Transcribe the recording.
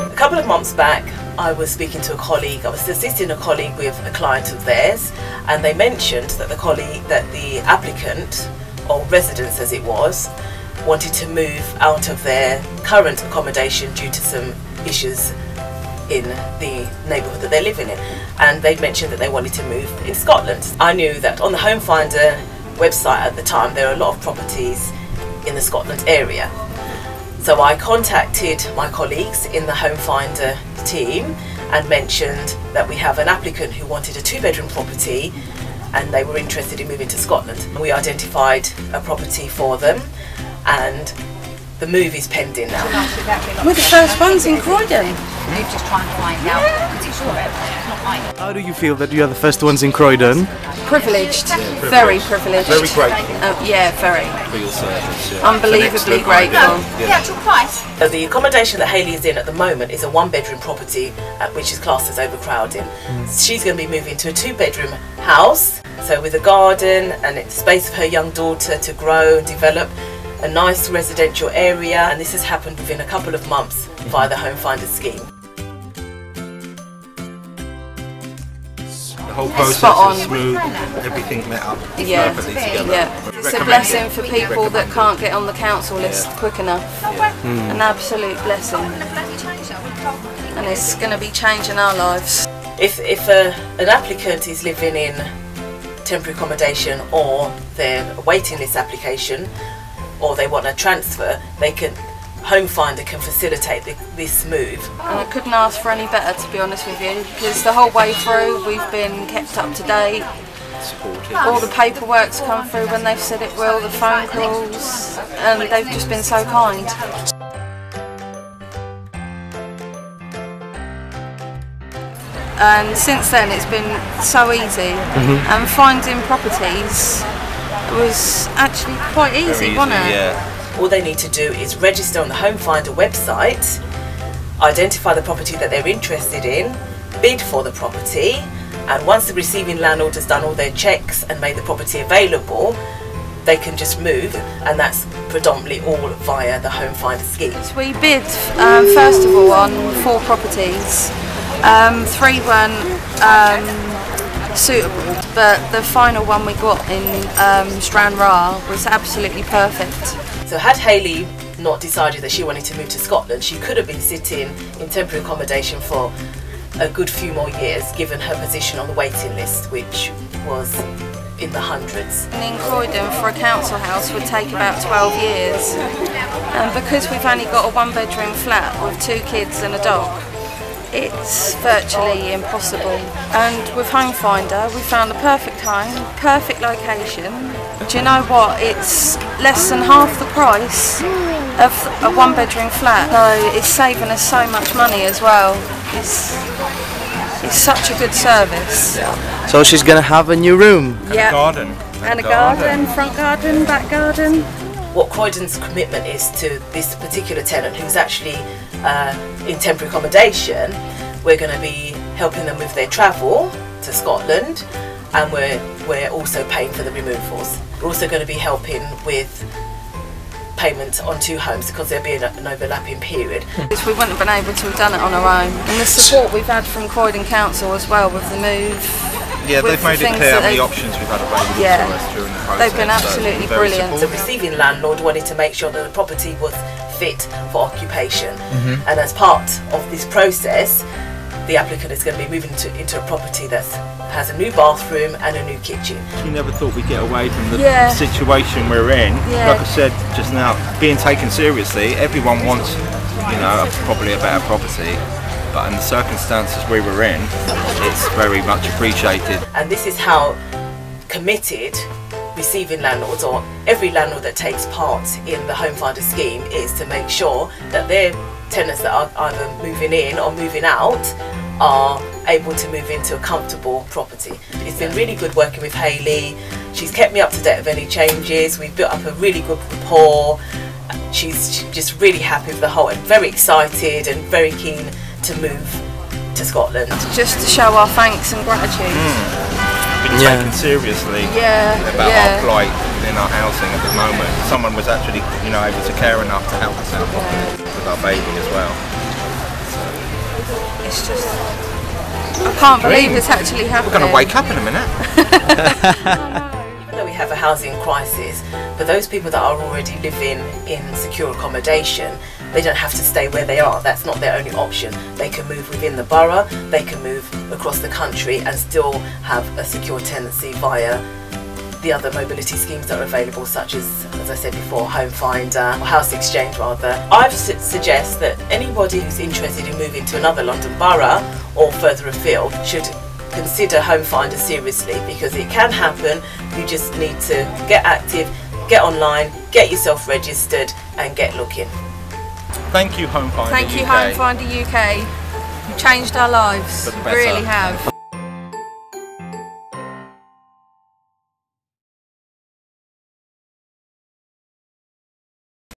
A couple of months back, I was speaking to a colleague. I was assisting a colleague with a client of theirs, and they mentioned that the applicant, or residents as it was, wanted to move out of their current accommodation due to some issues in the neighbourhood that they're living in, and they'd mentioned that they wanted to move in Scotland. I knew that on the Homefinder website at the time there are a lot of properties in the Scotland area. So I contacted my colleagues in the Homefinder team and mentioned that we have an applicant who wanted a 2-bedroom property and they were interested in moving to Scotland. We identified a property for them and the move is pending now. We're the first ones in Croydon. We're just trying to find out because it's your area, it's not mine. How do you feel that you are the first ones in Croydon? Privileged, very privileged. Very grateful. Yeah, very. For your service, yeah. Unbelievably grateful. The actual price. So the accommodation that Hayley is in at the moment is a 1-bedroom property which is classed as overcrowding. She's going to be moving to a 2-bedroom house, so with a garden and it's space for her young daughter to grow and develop, a nice residential area, and this has happened within a couple of months via the Homefinder scheme. The whole process is smooth, everything met up perfectly together. Yeah. It's a blessing for people that can't get on the council list quick enough. An absolute blessing. And it's going to be changing our lives. If an applicant is living in temporary accommodation or they're awaiting this application or they want a transfer, Homefinder can facilitate this move. And I couldn't ask for any better, to be honest with you, because the whole way through we've been kept up to date. Supported. All the paperwork's come through when they've said it will, the phone calls, and they've just been so kind. And since then it's been so easy, and finding properties was actually quite easy, wasn't it? Yeah. All they need to do is register on the Homefinder website, identify the property that they're interested in, bid for the property, and once the receiving landlord has done all their checks and made the property available, they can just move, and that's predominantly all via the Homefinder scheme. We bid first of all on 4 properties. 3 weren't suitable, but the final one we got in Stranraer was absolutely perfect. So had Hayley not decided that she wanted to move to Scotland, she could have been sitting in temporary accommodation for a good few more years, given her position on the waiting list, which was in the hundreds. In Croydon for a council house would take about 12 years, and because we've only got a 1-bedroom flat with 2 kids and a dog, it's virtually impossible. And with Homefinder we found the perfect home, perfect location. Do you know what, it's less than half the price of a 1-bedroom flat, so it's saving us so much money as well. It's such a good service. So she's gonna have a new room. And a garden. And a garden, front garden, back garden. What Croydon's commitment is to this particular tenant who's actually in temporary accommodation, we're going to be helping them with their travel to Scotland, and we're also paying for the removals. We're also going to be helping with payment on 2 homes because there'll be an overlapping period. We wouldn't have been able to have done it on our own. And the support we've had from Croydon Council as well with the move. Yeah, they've made it clear how many options we've had available to us during the process. They've been absolutely brilliant. The receiving landlord wanted to make sure that the property was fit for occupation, and as part of this process the applicant is going to be moving into a property that has a new bathroom and a new kitchen. We never thought we'd get away from the situation we're in. Like I said just now, being taken seriously, everyone wants, you know, probably a better property, but in the circumstances we were in, it's very much appreciated. And this is how committed receiving landlords, or every landlord that takes part in the Homefinder scheme, is to make sure that their tenants that are either moving in or moving out are able to move into a comfortable property. It's been really good working with Hayley. She's kept me up to date with any changes. We've built up a really good rapport. She's just really happy with the whole, and very excited and very keen to move to Scotland. Just to show our thanks and gratitude. taken seriously about our plight in our housing at the moment. Someone was actually, you know, able to care enough to help us out with our baby as well. It's just, I can't believe it's actually happening. We're going to wake up in a minute. Even though we have a housing crisis, for those people that are already living in secure accommodation, they don't have to stay where they are. That's not their only option. They can move within the borough, they can move across the country and still have a secure tenancy via the other mobility schemes that are available, such as I said before, Homefinder, or House Exchange rather. I suggest that anybody who's interested in moving to another London borough or further afield should consider Homefinder seriously, because it can happen. You just need to get active, get online, get yourself registered and get looking. Thank you, Homefinder UK. Thank you, Homefinder UK. You've changed our lives. For the better. Really have.